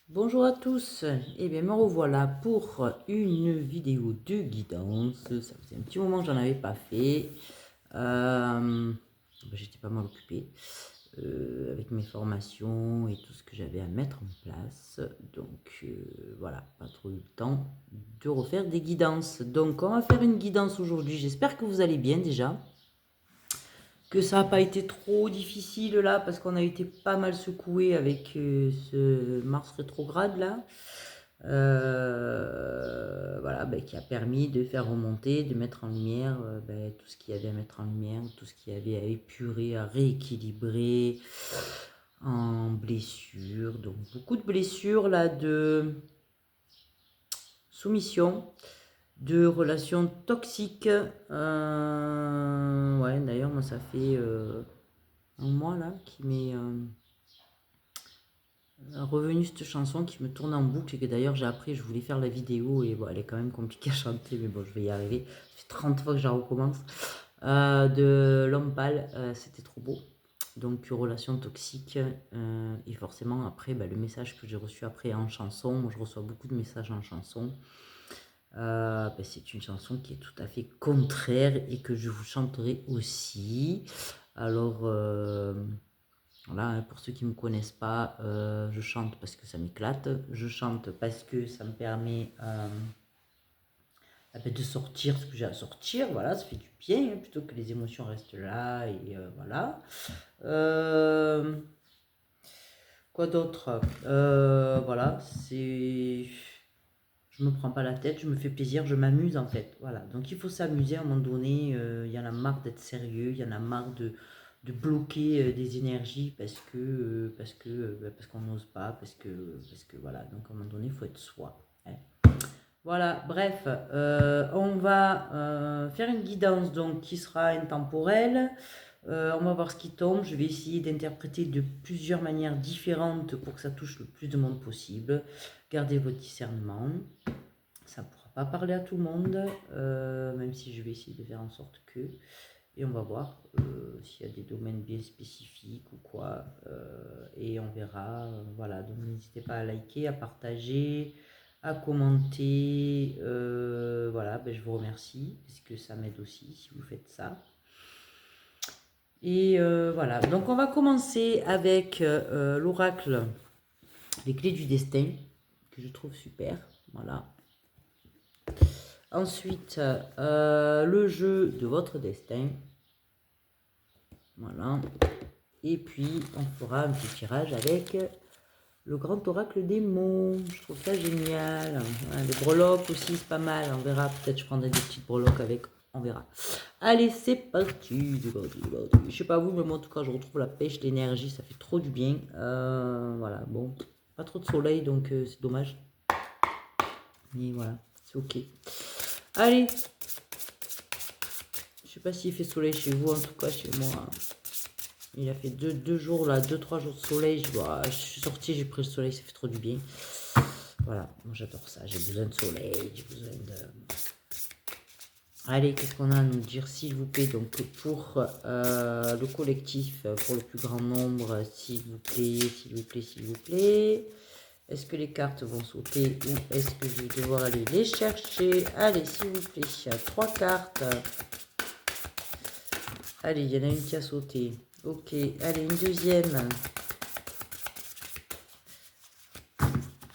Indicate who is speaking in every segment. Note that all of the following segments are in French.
Speaker 1: Bonjour à tous, et bien me revoilà pour une vidéo de guidance. Ça faisait un petit moment que j'en avais pas fait. J'étais pas mal occupée avec mes formations et tout ce que j'avais à mettre en place. Donc voilà, pas trop eu le temps de refaire des guidances. Donc on va faire une guidance aujourd'hui. J'espère que vous allez bien déjà. Que ça n'a pas été trop difficile là parce qu'on a été pas mal secoué avec ce Mars rétrograde là. Voilà, qui a permis de faire remonter, de mettre en lumière tout ce qu'il y avait à mettre en lumière, tout ce qu'il y avait à épurer, à rééquilibrer en blessures. Donc beaucoup de blessures là de soumission, de relations toxiques. Ouais, d'ailleurs moi ça fait un mois là qui m'est revenu cette chanson qui me tourne en boucle et que d'ailleurs j'ai appris, je voulais faire la vidéo et bon, elle est quand même compliquée à chanter mais bon je vais y arriver, ça fait 30 fois que je la recommence. De L'Homme Pâle, c'était trop beau, donc relation toxique et forcément après le message que j'ai reçu après en chanson, moi je reçois beaucoup de messages en chanson. C'est une chanson qui est tout à fait contraire et que je vous chanterai aussi. Alors voilà, pour ceux qui ne me connaissent pas, je chante parce que ça m'éclate. Je chante parce que ça me permet de sortir ce que j'ai à sortir. Voilà, ça fait du bien, hein, plutôt que les émotions restent là. Et voilà. Quoi d'autre? Voilà, c'est... Je me prends pas la tête, je me fais plaisir, je m'amuse en fait. Voilà, donc il faut s'amuser à un moment donné. Il y en a marre d'être sérieux, il y en a marre de bloquer des énergies parce qu'on n'ose pas, parce que voilà. Donc à un moment donné, il faut être soi, hein. Voilà, bref, on va faire une guidance donc qui sera intemporelle. On va voir ce qui tombe. Je vais essayer d'interpréter de plusieurs manières différentes pour que ça touche le plus de monde possible. Gardez votre discernement. Ça ne pourra pas parler à tout le monde, même si je vais essayer de faire en sorte que. Et on va voir s'il y a des domaines bien spécifiques ou quoi. Et on verra. Voilà, donc n'hésitez pas à liker, à partager, à commenter. Voilà, je vous remercie parce que ça m'aide aussi si vous faites ça. Et voilà, donc on va commencer avec l'oracle, les clés du destin, que je trouve super. Voilà. Ensuite, le jeu de votre destin. Voilà. Et puis, on fera un petit tirage avec le grand oracle des mots. Je trouve ça génial. Voilà, les breloques aussi, c'est pas mal. On verra. Peut-être je prendrai des petites breloques avec. On verra. Allez, c'est parti. Je sais pas vous, mais moi, en tout cas, je retrouve la pêche, l'énergie. Ça fait trop du bien. Voilà, bon. Pas trop de soleil, donc c'est dommage. Mais voilà, c'est ok. Allez. Je sais pas s'il fait soleil chez vous, en tout cas chez moi. Il a fait deux jours là, 2-3 jours de soleil. Je suis sortie, j'ai pris le soleil, ça fait trop du bien. Voilà, moi j'adore ça. J'ai besoin de soleil, j'ai besoin de. Allez, qu'est-ce qu'on a à nous dire, s'il vous plaît? Donc pour le collectif, pour le plus grand nombre, s'il vous plaît, s'il vous plaît, s'il vous plaît. Est-ce que les cartes vont sauter ou est-ce que je vais devoir aller les chercher? Allez, s'il vous plaît, il y a 3 cartes. Allez, il y en a une qui a sauté. Ok, allez, une deuxième.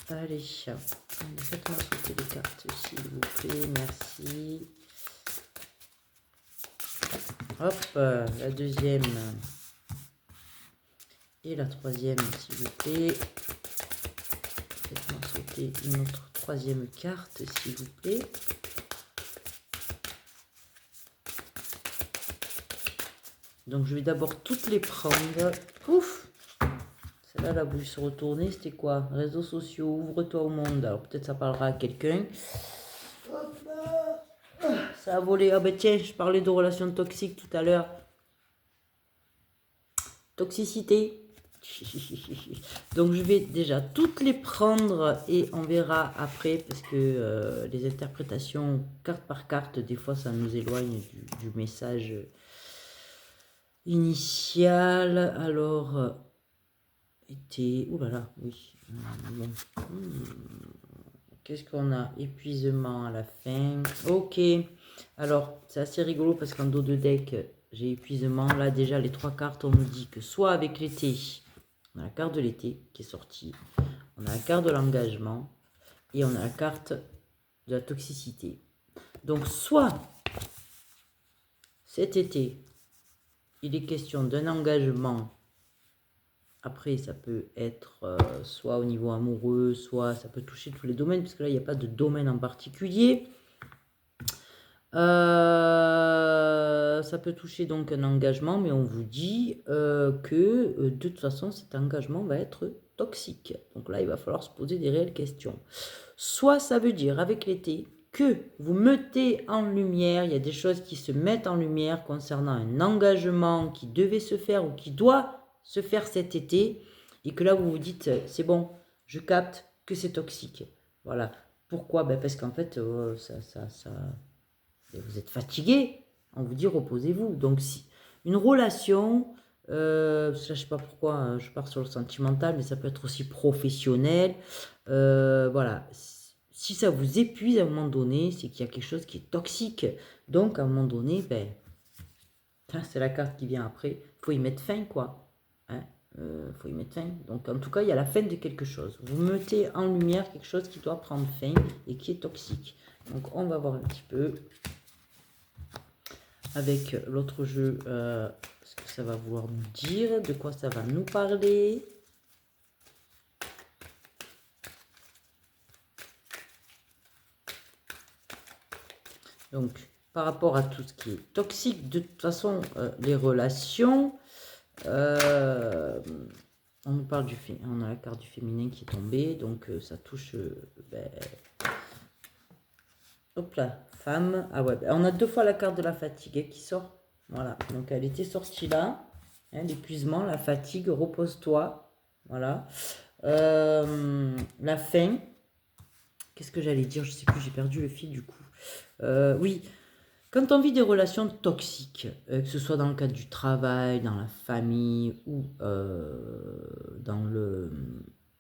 Speaker 1: Allez, faites-moi sauter les cartes, s'il vous plaît, merci. Hop, la deuxième. Et la troisième, s'il vous plaît. Faites-moi sauter une autre troisième carte, s'il vous plaît. Donc, je vais d'abord toutes les prendre. Ouf! Celle-là, elle a voulu se retourner. C'était quoi? Réseaux sociaux, ouvre-toi au monde. Alors, peut-être ça parlera à quelqu'un. Ça a volé. Ah ben tiens, je parlais de relations toxiques tout à l'heure. Toxicité. Donc je vais déjà toutes les prendre et on verra après parce que les interprétations carte par carte, des fois ça nous éloigne du message initial. Alors, été... Ouh là là, oui. Bon. Qu'est-ce qu'on a? Épuisement à la fin. Ok. Alors, c'est assez rigolo parce qu'en dos de deck, j'ai épuisement. Là, déjà, les 3 cartes, on nous dit que soit avec l'été, on a la carte de l'été qui est sortie, on a la carte de l'engagement et on a la carte de la toxicité. Donc, soit cet été, il est question d'un engagement. Après, ça peut être soit au niveau amoureux, soit ça peut toucher tous les domaines, parce que là, il n'y a pas de domaine en particulier. Ça peut toucher donc un engagement, mais on vous dit que de toute façon, cet engagement va être toxique. Donc là, il va falloir se poser des réelles questions. Soit ça veut dire, avec l'été, que vous mettez en lumière, il y a des choses qui se mettent en lumière concernant un engagement qui devait se faire ou qui doit se faire cet été, et que là, vous vous dites, c'est bon, je capte que c'est toxique. Voilà. Pourquoi? Parce qu'en fait, vous êtes fatigué, on vous dit reposez-vous. Donc si une relation, je ne sais pas pourquoi hein, je pars sur le sentimental, mais ça peut être aussi professionnel. Voilà, si ça vous épuise à un moment donné, c'est qu'il y a quelque chose qui est toxique. Donc à un moment donné, c'est la carte qui vient après, il faut y mettre fin quoi. Hein, faut y mettre fin. Donc en tout cas, il y a la fin de quelque chose. Vous mettez en lumière quelque chose qui doit prendre fin et qui est toxique. Donc on va voir un petit peu avec l'autre jeu, ce que ça va vouloir nous dire, de quoi ça va nous parler. Donc, par rapport à tout ce qui est toxique, de toute façon, les relations, on nous parle du féminin, on a la carte du féminin qui est tombée, donc ça touche, hop là, femme, ah ouais, on a 2 fois la carte de la fatigue qui sort, voilà, donc elle était sortie là, hein, l'épuisement, la fatigue, repose-toi, voilà, la faim, qu'est-ce que j'allais dire, je sais plus, j'ai perdu le fil du coup, oui, quand on vit des relations toxiques, que ce soit dans le cadre du travail, dans la famille ou dans le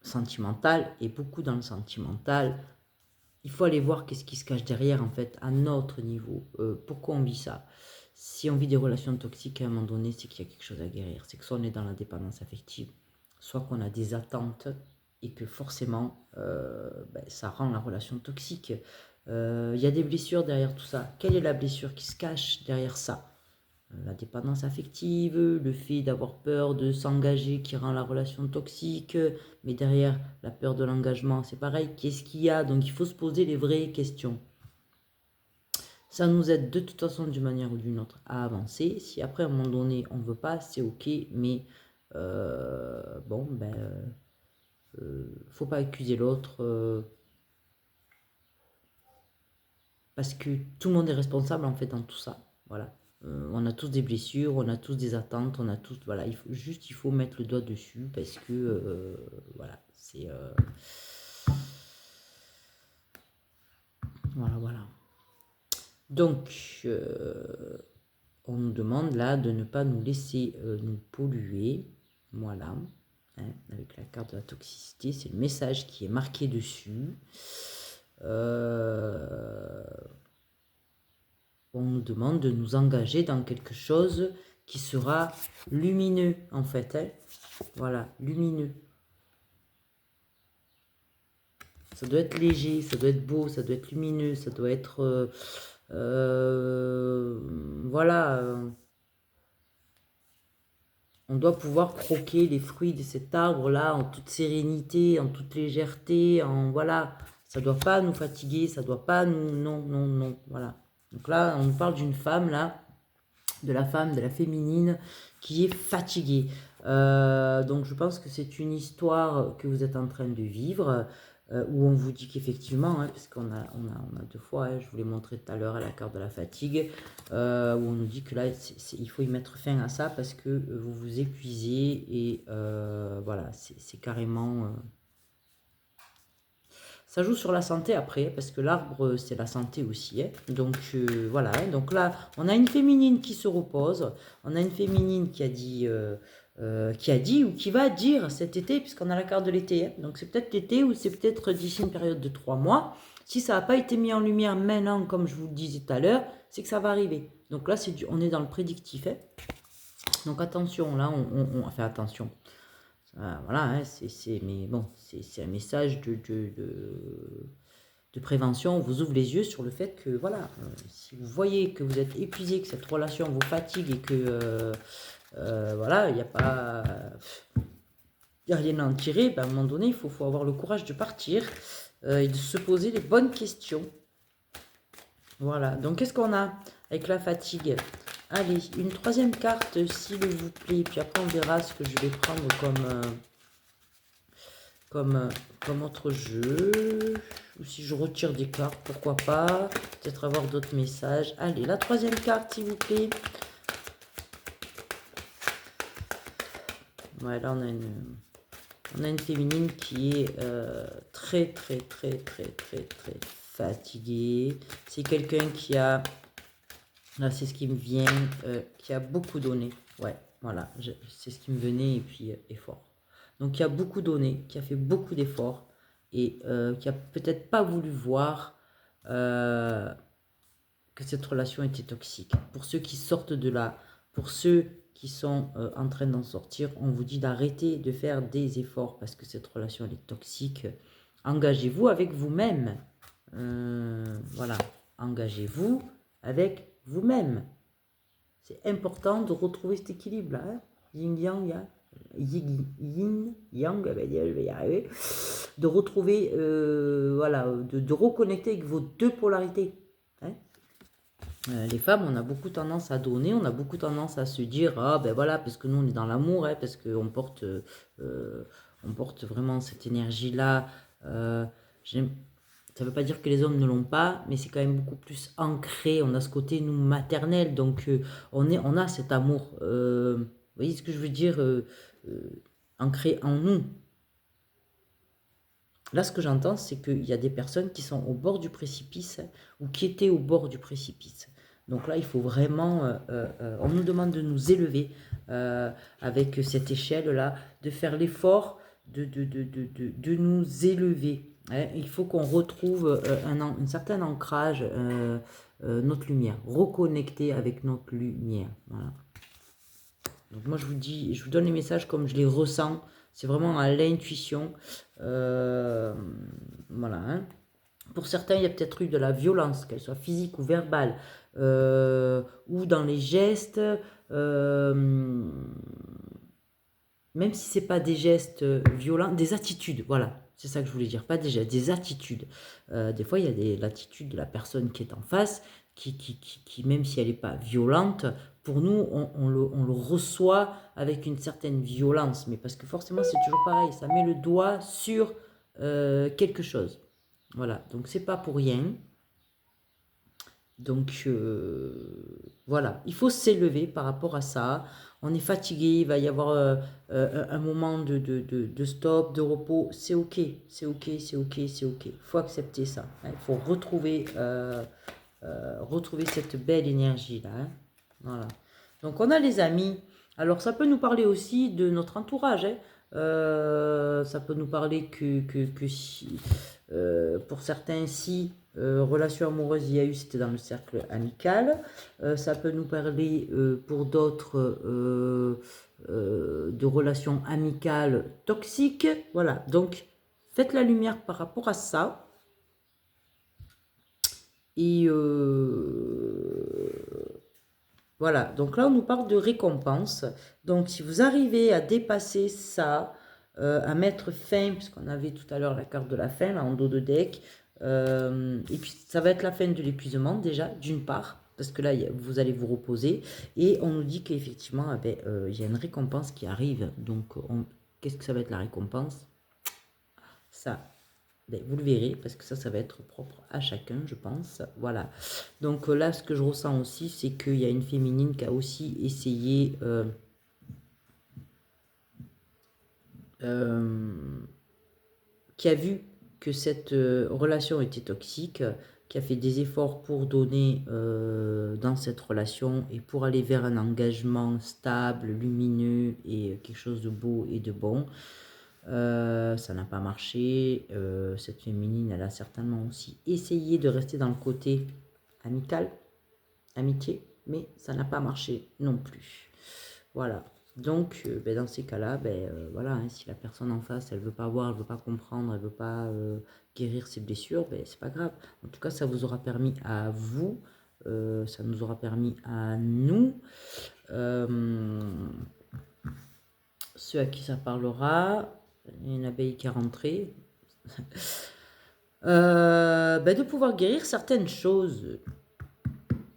Speaker 1: sentimental, et beaucoup dans le sentimental, il faut aller voir qu'est-ce qui se cache derrière en fait à notre niveau. Pourquoi on vit ça? Si on vit des relations toxiques à un moment donné, c'est qu'il y a quelque chose à guérir. C'est que soit on est dans la dépendance affective, soit qu'on a des attentes et que forcément ça rend la relation toxique. Il y a des blessures derrière tout ça. Quelle est la blessure qui se cache derrière ça? La dépendance affective, le fait d'avoir peur de s'engager qui rend la relation toxique, mais derrière la peur de l'engagement, c'est pareil, qu'est-ce qu'il y a? Donc il faut se poser les vraies questions. Ça nous aide de toute façon d'une manière ou d'une autre à avancer. Si après à un moment donné on ne veut pas, c'est ok, mais faut pas accuser l'autre parce que tout le monde est responsable en fait dans tout ça. Voilà. On a tous des blessures, on a tous des attentes, on a tous, voilà, il faut mettre le doigt dessus parce que, voilà, c'est, voilà. Donc, on nous demande là de ne pas nous laisser nous polluer, voilà, hein, avec la carte de la toxicité, c'est le message qui est marqué dessus. On nous demande de nous engager dans quelque chose qui sera lumineux en fait. Hein. Voilà, lumineux. Ça doit être léger, ça doit être beau, ça doit être lumineux, ça doit être... voilà. On doit pouvoir croquer les fruits de cet arbre-là en toute sérénité, en toute légèreté, en... Voilà. Ça ne doit pas nous fatiguer, ça ne doit pas nous... Non, non, non. Voilà. Donc là, on nous parle d'une femme, là, de la femme, de la féminine, qui est fatiguée. Donc je pense que c'est une histoire que vous êtes en train de vivre, où on vous dit qu'effectivement, hein, parce qu'on a 2 fois, hein, je vous l'ai montré tout à l'heure à la carte de la fatigue, où on nous dit que là, il faut y mettre fin à ça parce que vous vous épuisez et voilà, c'est carrément... Ça joue sur la santé après, parce que l'arbre, c'est la santé aussi. Hein. Donc voilà, hein. Donc là, on a une féminine qui se repose. On a une féminine qui a dit, qui a dit ou qui va dire cet été, puisqu'on a la carte de l'été. Hein. Donc c'est peut-être l'été ou c'est peut-être d'ici une période de 3 mois. Si ça n'a pas été mis en lumière maintenant, comme je vous le disais tout à l'heure, c'est que ça va arriver. Donc là, on est dans le prédictif. Hein. Donc attention, là, on fait attention. Voilà, hein, mais bon, c'est un message de prévention. On vous ouvre les yeux sur le fait que, voilà, si vous voyez que vous êtes épuisé, que cette relation vous fatigue et que, voilà, il n'y a pas... Il n'y a rien à en tirer, ben, à un moment donné, il faut avoir le courage de partir et de se poser les bonnes questions. Voilà, donc qu'est-ce qu'on a avec la fatigue? Allez, une troisième carte, s'il vous plaît, puis après on verra ce que je vais prendre comme autre jeu. Ou si je retire des cartes, pourquoi pas. Peut-être avoir d'autres messages. Allez, la troisième carte, s'il vous plaît. Ouais, là on a une féminine qui est très fatiguée. C'est quelqu'un qui a, là c'est ce qui me vient, qui a beaucoup donné. Ouais, voilà, c'est ce qui me venait et puis effort. Donc qui a beaucoup donné, qui a fait beaucoup d'efforts et qui a peut-être pas voulu voir que cette relation était toxique. Pour ceux qui sortent de là, pour ceux qui sont en train d'en sortir, on vous dit d'arrêter de faire des efforts parce que cette relation elle est toxique. Engagez-vous avec vous-même. Voilà, engagez-vous avec vous-même. C'est important de retrouver cet équilibre-là. Hein. Yin-yang, yin-yang, je vais y arriver. De retrouver, voilà, de reconnecter avec vos deux polarités. Hein. Les femmes, on a beaucoup tendance à donner, on a beaucoup tendance à se dire, ah ben voilà, parce que nous on est dans l'amour, hein, parce qu'on porte vraiment cette énergie-là. Ça ne veut pas dire que les hommes ne l'ont pas, mais c'est quand même beaucoup plus ancré. On a ce côté, nous, maternel. Donc, on a cet amour. Vous voyez ce que je veux dire ancré en nous. Là, ce que j'entends, c'est qu'il y a des personnes qui sont au bord du précipice ou qui étaient au bord du précipice. Donc là, il faut vraiment... on nous demande de nous élever avec cette échelle-là, de faire l'effort de nous élever. Hein. Il faut qu'on retrouve un certain ancrage, notre lumière, reconnecter avec notre lumière. Voilà. Donc moi, je vous donne les messages comme je les ressens. C'est vraiment à l'intuition. Voilà. Hein. Pour certains, il y a peut-être eu de la violence, qu'elle soit physique ou verbale, ou dans les gestes, même si c'est pas des gestes violents, des attitudes, voilà, c'est ça que je voulais dire, pas des gestes, des attitudes. Des fois, il y a l'attitude de la personne qui est en face, qui même si elle n'est pas violente, pour nous, on le reçoit avec une certaine violence, mais parce que forcément, c'est toujours pareil, ça met le doigt sur quelque chose. Voilà, donc c'est pas pour rien. Donc voilà, il faut s'élever par rapport à ça. On est fatigué, il va y avoir un moment de stop, de repos. C'est ok, c'est ok, c'est ok, c'est ok. Il faut accepter ça. Hein. Il faut retrouver cette belle énergie-là. Hein. Voilà. Donc on a les amis. Alors ça peut nous parler aussi de notre entourage. Hein. Ça peut nous parler que si, pour certains, si relation amoureuse il y a eu, c'était dans le cercle amical. Ça peut nous parler pour d'autres de relations amicales toxiques. Voilà, donc faites la lumière par rapport à ça. Et voilà, donc là on nous parle de récompense. Donc si vous arrivez à dépasser ça, à mettre fin, puisqu'on avait tout à l'heure la carte de la fin, là en dos de deck, et puis ça va être la fin de l'épuisement déjà, d'une part, parce que là vous allez vous reposer, et on nous dit qu'effectivement il y a une récompense qui arrive. Donc qu'est-ce que ça va être la récompense? Ça, ben, vous le verrez, parce que ça va être propre à chacun, je pense. Voilà. Donc là, ce que je ressens aussi, c'est qu'il y a une féminine qui a aussi essayé... qui a vu que cette relation était toxique, qui a fait des efforts pour donner dans cette relation et pour aller vers un engagement stable, lumineux et quelque chose de beau et de bon. Ça n'a pas marché. Cette féminine, elle a certainement aussi essayé de rester dans le côté amical, amitié, mais ça n'a pas marché non plus. Voilà. Donc, dans ces cas-là, voilà, hein, si la personne en face, elle veut pas voir, elle veut pas comprendre, elle veut pas guérir ses blessures, c'est pas grave. En tout cas, ça vous aura permis à vous, ça nous aura permis à nous, ceux à qui ça parlera, il y a une abeille qui est rentrée, de pouvoir guérir certaines choses.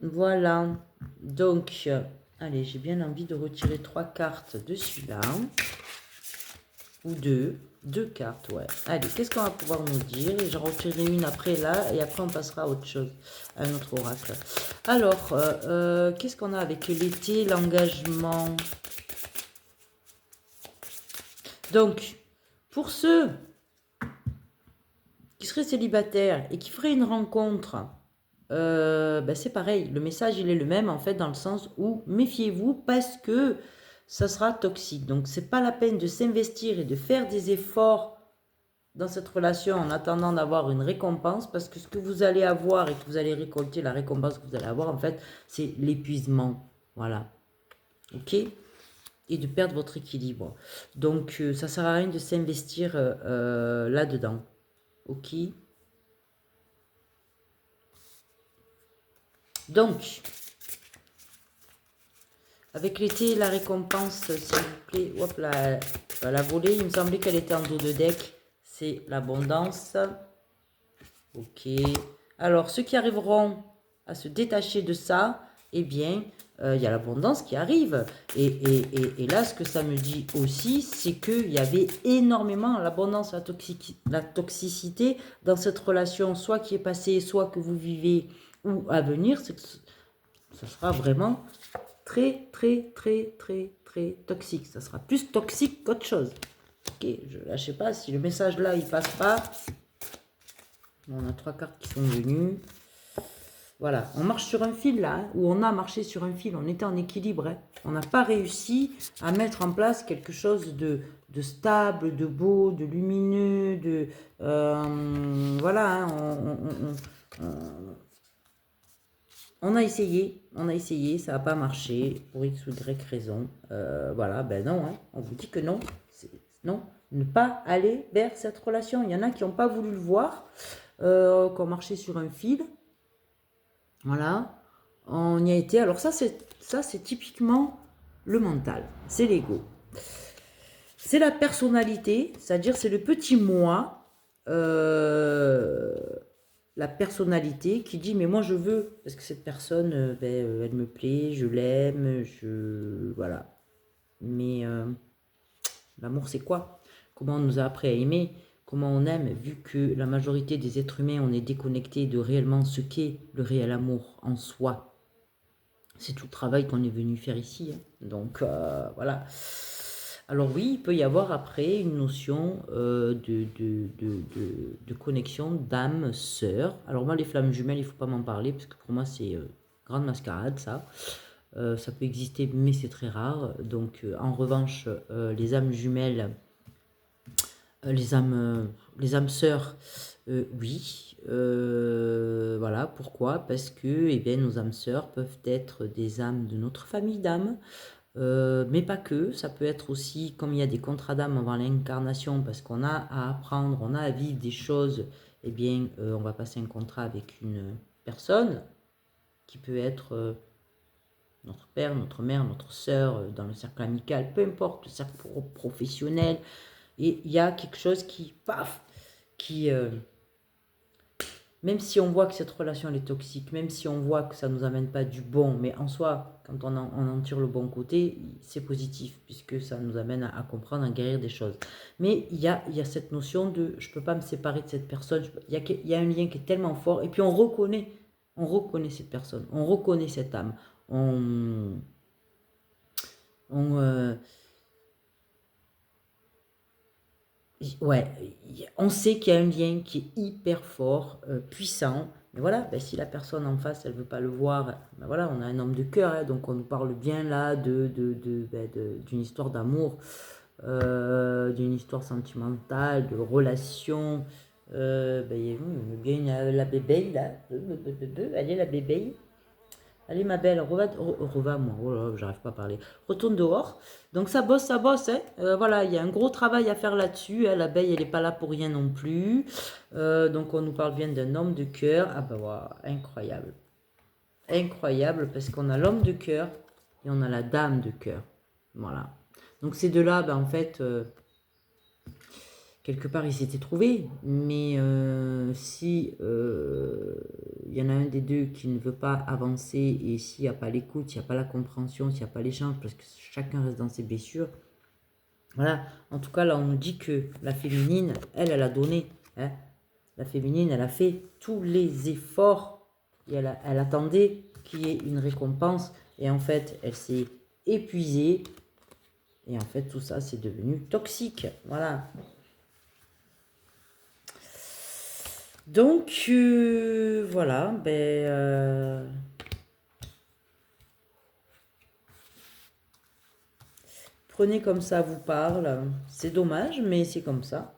Speaker 1: Voilà. Donc, allez, j'ai bien envie de retirer 3 cartes de celui-là. Ou deux cartes, ouais. Allez, qu'est-ce qu'on va pouvoir nous dire? Et j'en retirerai une après là, et après on passera à autre chose, à un autre oracle. Alors, qu'est-ce qu'on a avec l'été, l'engagement? Donc, pour ceux qui seraient célibataires et qui feraient une rencontre, c'est pareil, le message il est le même en fait, dans le sens où méfiez-vous parce que ça sera toxique. Donc, c'est pas la peine de s'investir et de faire des efforts dans cette relation en attendant d'avoir une récompense, parce que ce que vous allez avoir et que vous allez récolter, la récompense que vous allez avoir en fait, c'est l'épuisement. Voilà. Ok? Et de perdre votre équilibre. Donc ça sert à rien de s'investir là-dedans. Ok? Donc, avec l'été, la récompense, s'il vous plaît, hop là, la volée, il me semblait qu'elle était en dos de deck, c'est l'abondance. Ok. Alors, ceux qui arriveront à se détacher de ça, eh bien, il y a l'abondance qui arrive. Et là, ce que ça me dit aussi, c'est qu'il y avait énormément l'abondance, la toxicité dans cette relation, soit qui est passée, soit que vous vivez ou à venir. Ça sera vraiment très, très, très, très, très toxique. Ça sera plus toxique qu'autre chose. Ok, je ne sais pas si le message là, il passe pas. On a 3 cartes qui sont venues. Voilà, on marche sur un fil là, ou on a marché sur un fil, on était en équilibre. Hein. On n'a pas réussi à mettre en place quelque chose de stable, de beau, de lumineux, de... voilà, hein, on a essayé, ça n'a pas marché, pour X ou Y raison. Voilà, ben non, hein, on vous dit que non. Non, ne pas aller vers cette relation. Il y en a qui n'ont pas voulu le voir, qui ont marché sur un fil. Voilà, on y a été. Alors ça, c'est typiquement le mental, c'est l'ego. C'est la personnalité, c'est-à-dire c'est le petit moi, la personnalité qui dit mais moi je veux, parce que cette personne, elle me plaît, je l'aime, voilà. Mais l'amour c'est quoi? Comment on nous a appris à aimer? Comment on aime, vu que la majorité des êtres humains, on est déconnecté de réellement ce qu'est le réel amour en soi. C'est tout le travail qu'on est venu faire ici. Hein. Donc, voilà. Alors oui, il peut y avoir après une notion de connexion d'âme, sœur. Alors moi, les flammes jumelles, il ne faut pas m'en parler, parce que pour moi, c'est grande mascarade, ça. Ça peut exister, mais c'est très rare. Donc, en revanche, les âmes jumelles, les âmes sœurs, oui. Voilà, pourquoi? Parce que eh bien, nos âmes sœurs peuvent être des âmes de notre famille d'âmes, mais pas que. Ça peut être aussi, comme il y a des contrats d'âme avant l'incarnation, parce qu'on a à apprendre, on a à vivre des choses, eh bien, on va passer un contrat avec une personne qui peut être notre père, notre mère, notre sœur, dans le cercle amical, peu importe, le cercle professionnel. Et il y a quelque chose qui, paf, qui, même si on voit que cette relation elle est toxique, même si on voit que ça ne nous amène pas du bon, mais en soi, quand on en tire le bon côté, c'est positif, puisque ça nous amène à comprendre, à guérir des choses. Mais il y a cette notion de je ne peux pas me séparer de cette personne, il y a un lien qui est tellement fort, et puis on reconnaît cette personne, on reconnaît cette âme, ouais, on sait qu'il y a un lien qui est hyper fort, puissant, Mais voilà, ben, si la personne en face, elle veut pas le voir, ben voilà, on a un homme de cœur, hein, donc on nous parle bien là d'une histoire d'amour, d'une histoire sentimentale, de relation. Ben, il y a bien la bébé là. Allez, la bébé. Allez, ma belle, reva moi, oh là, j'arrive pas à parler. Retourne dehors. Donc ça bosse, hein. Voilà, il y a un gros travail à faire là-dessus, hein. L'abeille, elle n'est pas là pour rien non plus. Donc on nous parle bien d'un homme de cœur. Ah bah voilà, incroyable. Incroyable, parce qu'on a l'homme de cœur et on a la dame de cœur. Voilà. Donc ces deux-là, ben, en fait, quelque part, ils s'étaient trouvés. Mais si il y en a un des deux qui ne veut pas avancer, et s'il n'y a pas l'écoute, s'il n'y a pas la compréhension, s'il n'y a pas l'échange, parce que chacun reste dans ses blessures, voilà. En tout cas, là, on nous dit que la féminine, elle a donné. Hein. La féminine, elle a fait tous les efforts et elle attendait qu'il y ait une récompense. Et en fait, elle s'est épuisée. Et en fait, tout ça, c'est devenu toxique. Voilà. Donc, voilà. Prenez comme ça vous parle. C'est dommage, mais c'est comme ça.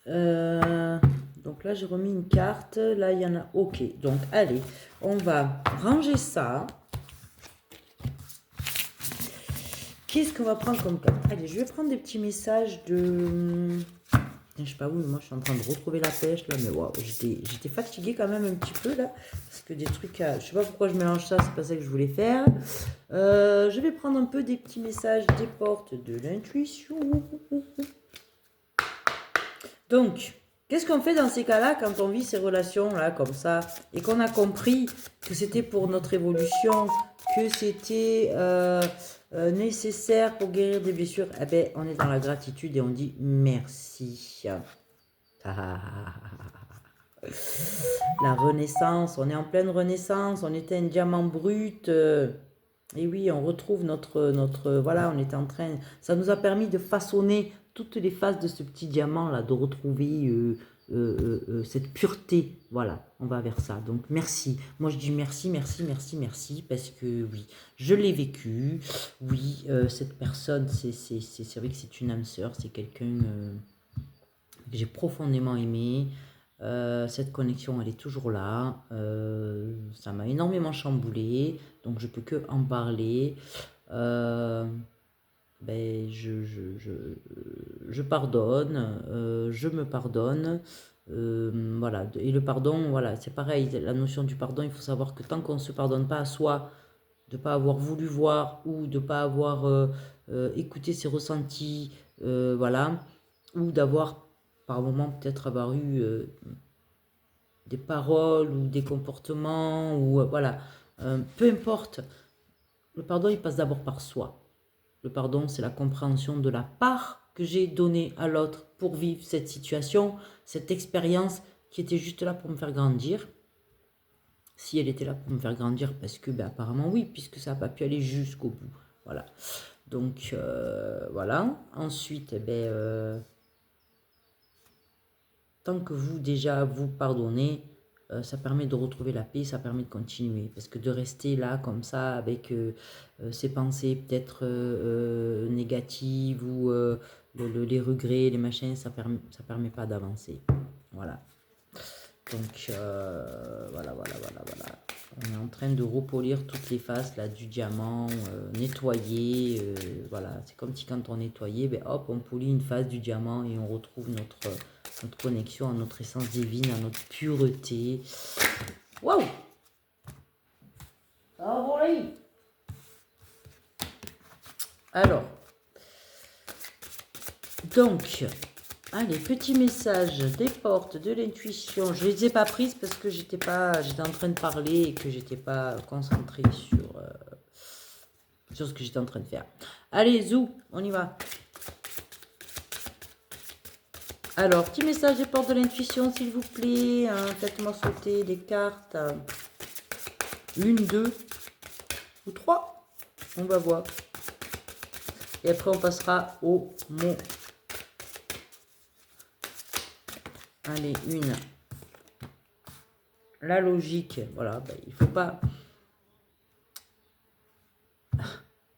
Speaker 1: Donc là, j'ai remis une carte. Là, il y en a. Ok. Donc, allez, on va ranger ça. Qu'est-ce qu'on va prendre comme carte? Allez, je vais prendre des petits messages de... Je sais pas où, mais moi, je suis en train de retrouver la pêche, là. Mais waouh, j'étais fatiguée quand même un petit peu, là. Parce que des trucs à... Je sais pas pourquoi je mélange ça, c'est pas ça que je voulais faire. Je vais prendre un peu des petits messages des portes de l'intuition. Donc, qu'est-ce qu'on fait dans ces cas-là quand on vit ces relations-là comme ça et qu'on a compris que c'était pour notre évolution, que c'était nécessaire pour guérir des blessures? Eh bien, on est dans la gratitude et on dit merci. La renaissance, on est en pleine renaissance, on était un diamant brut. Et oui, on retrouve voilà, on était en train, ça nous a permis de façonner toutes les phases de ce petit diamant là, de retrouver cette pureté. Voilà, on va vers ça. Donc merci. Moi je dis merci, merci, merci, merci, parce que oui, je l'ai vécu. Oui, cette personne, c'est vrai que c'est une âme sœur, c'est quelqu'un que j'ai profondément aimé. Cette connexion, elle est toujours là. Ça m'a énormément chamboulé, donc je peux que en parler. Je pardonne, je me pardonne. Voilà. Et le pardon, voilà, c'est pareil. La notion du pardon, il faut savoir que tant qu'on ne se pardonne pas à soi, de ne pas avoir voulu voir ou de ne pas avoir écouté ses ressentis, voilà, ou d'avoir par moment peut-être avoir eu des paroles ou des comportements, ou voilà, peu importe, le pardon il passe d'abord par soi. Le pardon, c'est la compréhension de la part que j'ai donnée à l'autre pour vivre cette situation, cette expérience qui était juste là pour me faire grandir. Si elle était là pour me faire grandir, parce que apparemment oui, puisque ça n'a pas pu aller jusqu'au bout. Voilà. Donc voilà. Ensuite, tant que vous déjà vous pardonnez, ça permet de retrouver la paix, ça permet de continuer. Parce que de rester là comme ça avec ces pensées peut-être négatives ou les regrets, les machins, ça permet pas d'avancer. Voilà. Donc voilà. On est en train de repolir toutes les faces là, du diamant, nettoyer. Voilà, c'est comme si quand on nettoyait, hop, on polit une face du diamant et on retrouve notre connexion à notre essence divine, à notre pureté. Waouh! Alors, donc, allez, petit message des portes de l'intuition. Je ne les ai pas prises parce que j'étais en train de parler et que j'étais pas concentrée sur ce que j'étais en train de faire. Allez, zou, on y va. Alors, petit message des portes de l'intuition, s'il vous plaît. Hein, faites-moi sauter les cartes. 1, 2 ou 3. On va voir. Et après, on passera au mot Allez, une. La logique, voilà, ben, il ne faut pas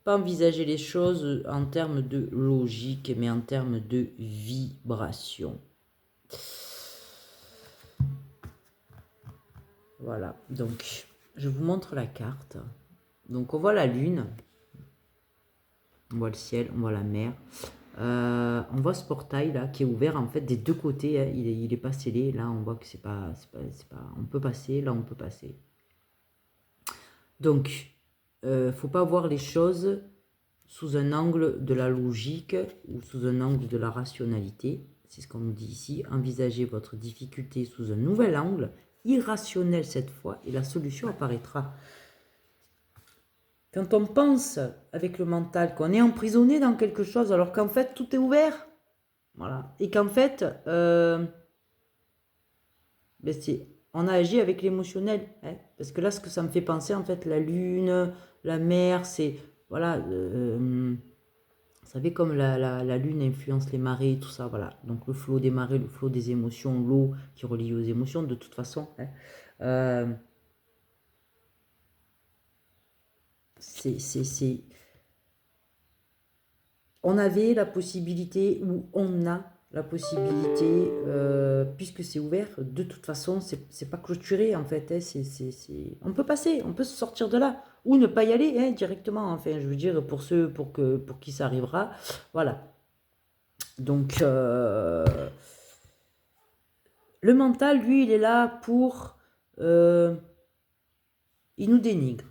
Speaker 1: envisager les choses en termes de logique, mais en termes de vibration. Voilà, donc je vous montre la carte. Donc on voit la lune, on voit le ciel, on voit la mer. On voit ce portail là qui est ouvert en fait des deux côtés, hein. Il est pas scellé. Là on voit que c'est pas, on peut passer, là on peut passer. Donc faut pas voir les choses sous un angle de la logique ou sous un angle de la rationalité. C'est ce qu'on nous dit ici. Envisagez votre difficulté sous un nouvel angle, irrationnel cette fois, et la solution apparaîtra. Quand on pense avec le mental qu'on est emprisonné dans quelque chose alors qu'en fait tout est ouvert, voilà, et qu'en fait on a agi avec l'émotionnel, hein, parce que là ce que ça me fait penser en fait, la lune, la mer, c'est voilà, vous savez comme la lune influence les marées, tout ça, voilà, donc le flot des marées, le flot des émotions, l'eau qui relie aux émotions de toute façon, hein, on avait la possibilité, ou on a la possibilité, puisque c'est ouvert, de toute façon, c'est pas clôturé en fait, hein, on peut passer, on peut se sortir de là, ou ne pas y aller, hein, directement, enfin, je veux dire, pour ceux pour qui ça arrivera, voilà. Donc, le mental, lui, il est là pour, il nous dénigre.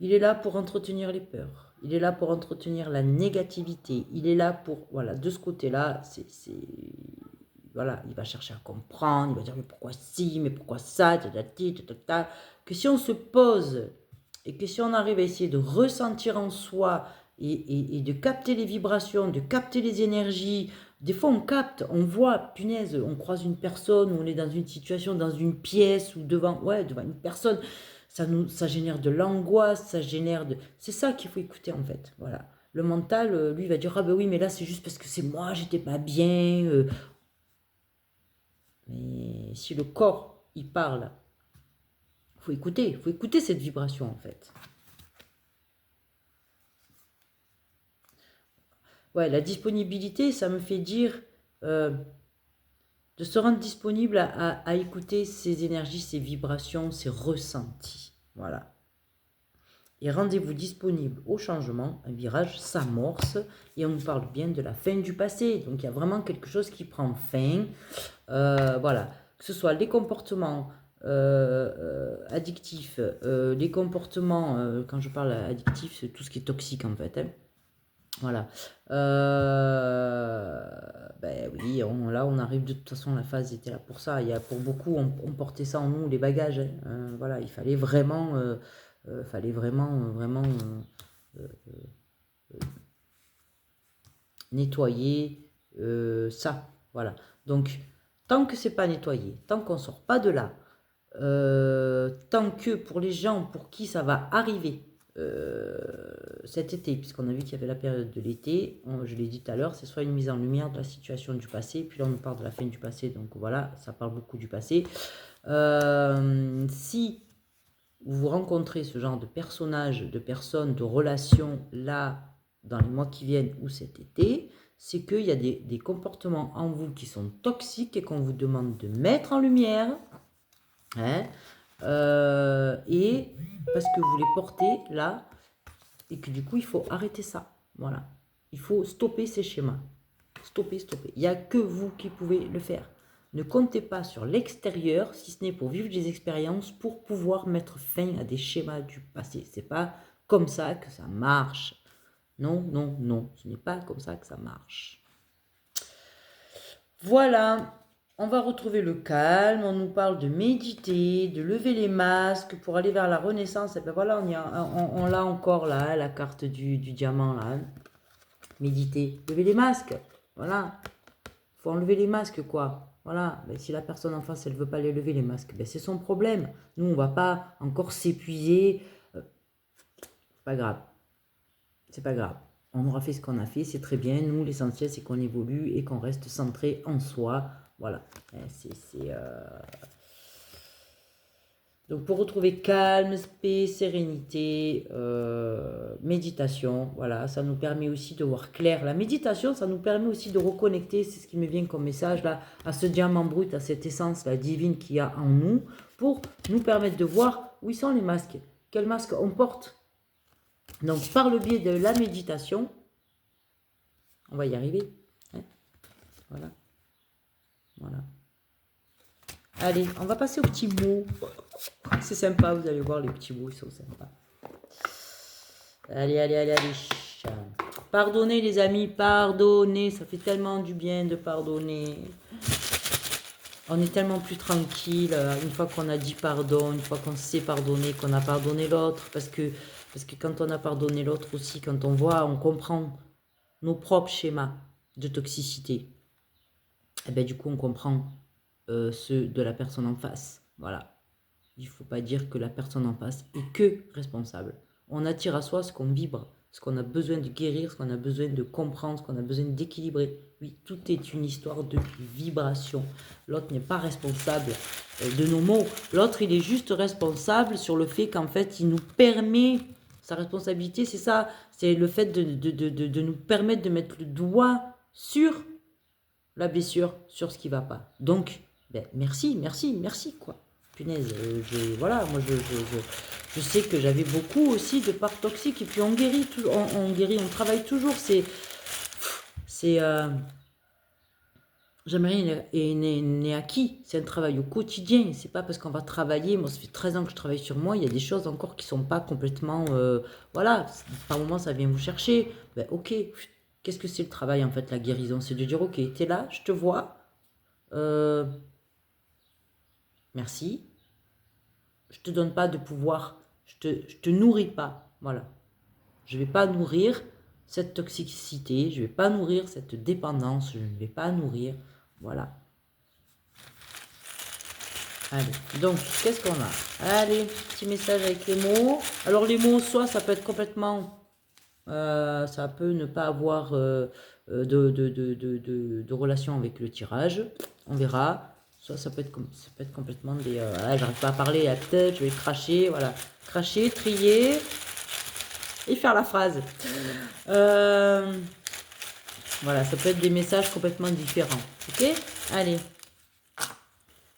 Speaker 1: Il est là pour entretenir les peurs. Il est là pour entretenir la négativité. Il est là pour, voilà, de ce côté-là, voilà, il va chercher à comprendre, il va dire, mais pourquoi si, mais pourquoi ça, que si on se pose et que si on arrive à essayer de ressentir en soi et de capter les vibrations, de capter les énergies, des fois on capte, on voit, punaise, on croise une personne, on est dans une situation, dans une pièce ou devant une personne, ça génère de l'angoisse, ça génère de... C'est ça qu'il faut écouter en fait, voilà. Le mental, lui, va dire, ah ben oui, mais là c'est juste parce que c'est moi, j'étais pas bien. Mais si le corps, il parle, il faut écouter cette vibration en fait. Ouais, la disponibilité, ça me fait dire de se rendre disponible à écouter ces énergies, ces vibrations, ces ressentis. Voilà. Et rendez-vous disponible au changement, un virage s'amorce et on nous parle bien de la fin du passé. Donc il y a vraiment quelque chose qui prend fin. Voilà. Que ce soit les comportements addictifs, les comportements, quand je parle addictif, c'est tout ce qui est toxique en fait, hein. Voilà. Ben oui, là on arrive de toute façon, la phase était là pour ça. Il y a, pour beaucoup, on portait ça en nous, les bagages, hein. Voilà, il fallait vraiment, vraiment nettoyer ça. Voilà. Donc, tant que c'est pas nettoyé, tant qu'on sort pas de là, tant que pour les gens pour qui ça va arriver cet été, puisqu'on a vu qu'il y avait la période de l'été, je l'ai dit tout à l'heure, c'est soit une mise en lumière de la situation du passé, puis là on nous parle de la fin du passé, donc voilà, ça parle beaucoup du passé. Si vous rencontrez ce genre de personnages, de personnes, de relations là, dans les mois qui viennent ou cet été, c'est qu'il y a des comportements en vous qui sont toxiques et qu'on vous demande de mettre en lumière, hein, et parce que vous les portez là, et que du coup il faut arrêter ça, voilà, il faut stopper ces schémas, stopper, il n'y a que vous qui pouvez le faire. Ne comptez pas sur l'extérieur, si ce n'est pour vivre des expériences, pour pouvoir mettre fin à des schémas du passé. C'est pas comme ça que ça marche. Non, non, non, ce n'est pas comme ça que ça marche. Voilà, on va retrouver le calme, on nous parle de méditer, de lever les masques pour aller vers la renaissance. Et ben voilà, on l'a encore là, la carte du diamant là. Méditer, lever les masques, voilà. Faut enlever les masques quoi. Voilà, ben, si la personne en face elle veut pas les lever les masques, ben, c'est son problème. Nous on va pas encore s'épuiser. C'est pas grave. C'est pas grave. on aura fait ce qu'on a fait, c'est très bien. Nous, l'essentiel, c'est qu'on évolue et qu'on reste centré en soi. Voilà. Donc, pour retrouver calme, paix, sérénité, méditation, voilà, ça nous permet aussi de voir clair. La méditation, ça nous permet aussi de reconnecter, c'est ce qui me vient comme message là, à ce diamant brut, à cette essence la divine qu'il y a en nous, pour nous permettre de voir où sont les masques, quels masques on porte. Donc, par le biais de la méditation, on va y arriver. Hein, voilà. Voilà. Allez, on va passer aux petits mots. C'est sympa, vous allez voir, les petits mots, ils sont sympas. Allez, allez, allez, allez. Pardonnez, les amis, pardonnez. Ça fait tellement du bien de pardonner. On est tellement plus tranquille une fois qu'on a dit pardon, une fois qu'on sait pardonner, qu'on a pardonné l'autre. Parce que quand on a pardonné l'autre aussi, quand on voit, on comprend nos propres schémas de toxicité. Et bien du coup, on comprend ceux de la personne en face. Voilà. Il ne faut pas dire que la personne en face est que responsable. On attire à soi ce qu'on vibre, ce qu'on a besoin de guérir, ce qu'on a besoin de comprendre, ce qu'on a besoin d'équilibrer. Oui, tout est une histoire de vibration. L'autre n'est pas responsable de nos mots. L'autre, il est juste responsable sur le fait qu'en fait, il nous permet, sa responsabilité, c'est ça, c'est le fait de nous permettre de mettre le doigt sur la blessure, sur ce qui ne va pas. Donc, ben, merci, merci, merci, quoi. Punaise, voilà, moi je sais que j'avais beaucoup aussi de parts toxiques et puis on guérit, on travaille toujours. Jamais rien n'est acquis, c'est un travail au quotidien. C'est pas parce qu'on va travailler, moi ça fait 13 ans que je travaille sur moi, il y a des choses encore qui sont pas complètement, voilà, par moment ça vient vous chercher. Ben ok, qu'est-ce que c'est le travail en fait, la guérison? C'est de dire ok, t'es là, je te vois, merci. Je te donne pas de pouvoir, je te nourris pas, voilà. Je vais pas nourrir cette toxicité, je vais pas nourrir cette dépendance, je ne vais pas nourrir, voilà. Allez, donc qu'est-ce qu'on a? Allez, petit message avec les mots. Alors les mots, soit ça peut être complètement, ça peut ne pas avoir de relation avec le tirage, on verra. Soit ça peut être complètement des... voilà, j'arrive pas à parler, à tête, je vais cracher, voilà. Cracher, trier et faire la phrase. Voilà, ça peut être des messages complètement différents. Ok? Allez.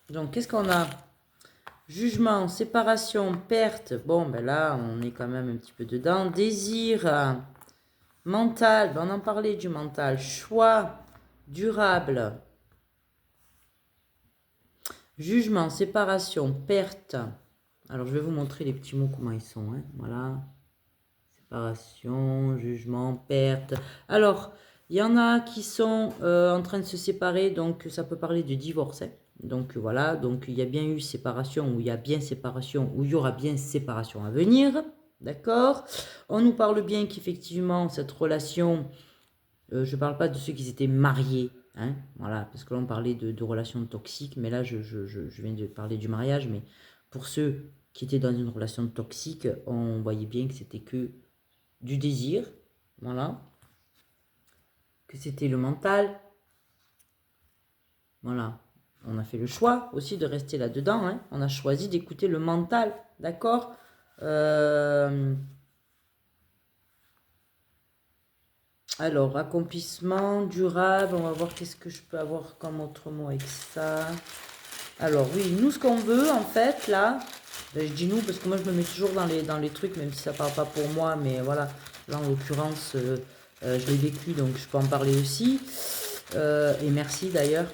Speaker 1: Donc, qu'est-ce qu'on a? Jugement, séparation, perte. Bon, ben là, on est quand même un petit peu dedans. Désir, mental. Ben on en parlait du mental. Choix, durable. Jugement, séparation, perte. Alors, je vais vous montrer les petits mots, comment ils sont. Hein. Voilà. Séparation, jugement, perte. Alors, il y en a qui sont en train de se séparer, donc ça peut parler de divorce. Hein. Donc voilà, donc il y a bien eu séparation, ou il y a bien séparation, ou il y aura bien séparation à venir. D'accord? On nous parle bien qu'effectivement, cette relation, je ne parle pas de ceux qui étaient mariés. Hein, voilà, parce que là on parlait de relations toxiques, mais là je viens de parler du mariage, mais pour ceux qui étaient dans une relation toxique, on voyait bien que c'était que du désir, voilà, que c'était le mental, voilà. On a fait le choix aussi de rester là-dedans, hein. On a choisi d'écouter le mental, d'accord. Alors, accomplissement, durable, on va voir qu'est-ce que je peux avoir comme autre mot avec ça. Alors oui, nous ce qu'on veut en fait là, ben, je dis nous parce que moi je me mets toujours dans les trucs, même si ça parle pas pour moi, mais voilà, là en l'occurrence je l'ai vécu donc je peux en parler aussi. Et merci d'ailleurs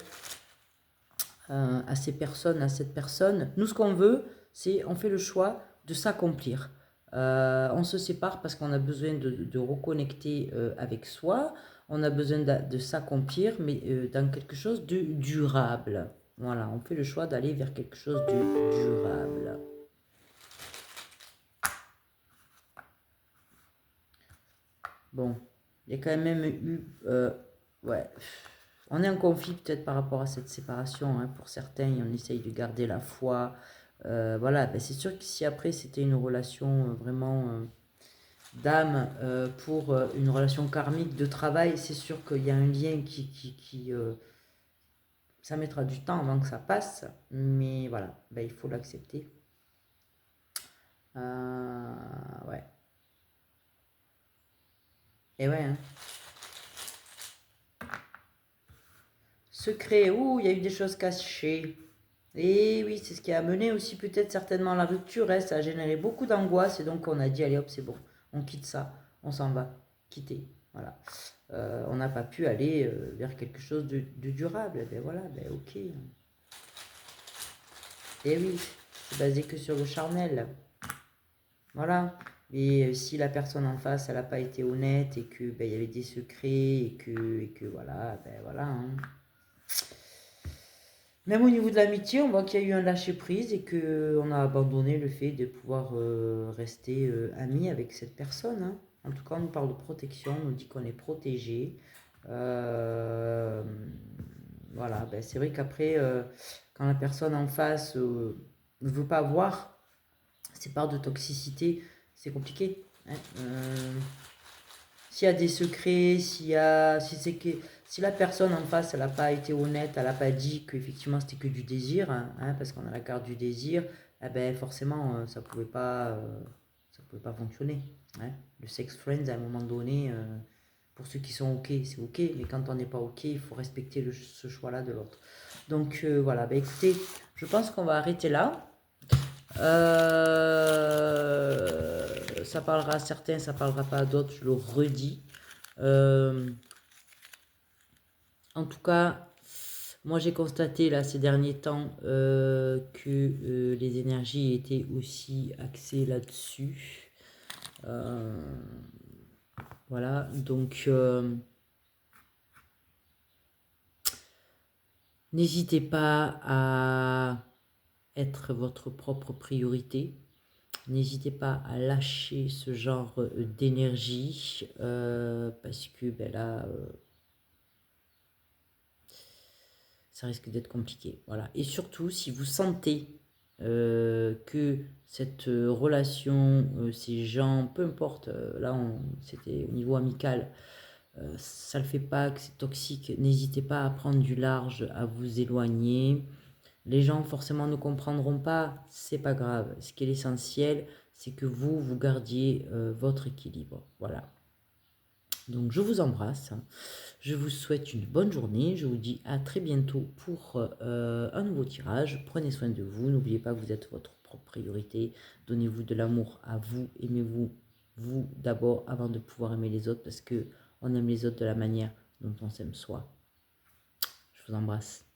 Speaker 1: à ces personnes, à cette personne. Nous ce qu'on veut, c'est on fait le choix de s'accomplir. On se sépare parce qu'on a besoin de reconnecter avec soi, on a besoin de s'accomplir, mais dans quelque chose de durable. Voilà, on fait le choix d'aller vers quelque chose de durable. Bon, il y a quand même eu... ouais, on est en conflit peut-être par rapport à cette séparation. Hein, pour certains, on essaye de garder la foi. Voilà, ben c'est sûr que si après c'était une relation vraiment d'âme pour une relation karmique de travail, c'est sûr qu'il y a un lien ça mettra du temps avant que ça passe, mais voilà, ben, il faut l'accepter. Ouais. Et ouais, hein. Secret, ouh, il y a eu des choses cachées. Et oui, c'est ce qui a amené aussi peut-être certainement à la rupture, hein. Ça a généré beaucoup d'angoisse et donc on a dit, allez hop, c'est bon, on quitte ça, on s'en va, quitter. Voilà. On n'a pas pu aller vers quelque chose de durable. Ben voilà, ben ok. Et oui, c'est basé que sur le charnel. Voilà. Et si la personne en face, elle n'a pas été honnête et que ben, il y avait des secrets et que voilà, ben voilà, hein. Même au niveau de l'amitié, on voit qu'il y a eu un lâcher-prise et qu'on a abandonné le fait de pouvoir rester amis avec cette personne, hein. En tout cas, on nous parle de protection, on nous dit qu'on est protégé. Euh, voilà, ben, c'est vrai qu'après, quand la personne en face ne veut pas voir ces parts de toxicité, c'est compliqué, hein. S'il y a des secrets, si la personne en face, elle n'a pas été honnête, elle n'a pas dit qu'effectivement c'était que du désir, hein, parce qu'on a la carte du désir, eh ben forcément ça pouvait pas fonctionner, hein. Le sex friends à un moment donné, pour ceux qui sont ok, c'est ok, mais quand on n'est pas ok, il faut respecter ce choix-là de l'autre. Donc voilà, ben écoutez, je pense qu'on va arrêter là. Ça parlera à certains, ça parlera pas à d'autres, je le redis. Euh, En tout cas, moi j'ai constaté là ces derniers temps que les énergies étaient aussi axées là-dessus. Euh, voilà, donc n'hésitez pas à être votre propre priorité. N'hésitez pas à lâcher ce genre d'énergie parce que ben là, ça risque d'être compliqué. Voilà. Et surtout, si vous sentez que cette relation, ces gens, peu importe, là c'était au niveau amical, ça ne le fait pas, que c'est toxique, n'hésitez pas à prendre du large, à vous éloigner. Les gens forcément ne comprendront pas, c'est pas grave. Ce qui est l'essentiel, c'est que vous gardiez votre équilibre. Voilà. Donc je vous embrasse, je vous souhaite une bonne journée, je vous dis à très bientôt pour un nouveau tirage. Prenez soin de vous, n'oubliez pas que vous êtes votre propre priorité, donnez-vous de l'amour à vous, aimez-vous vous d'abord avant de pouvoir aimer les autres parce que on aime les autres de la manière dont on s'aime soi. Je vous embrasse.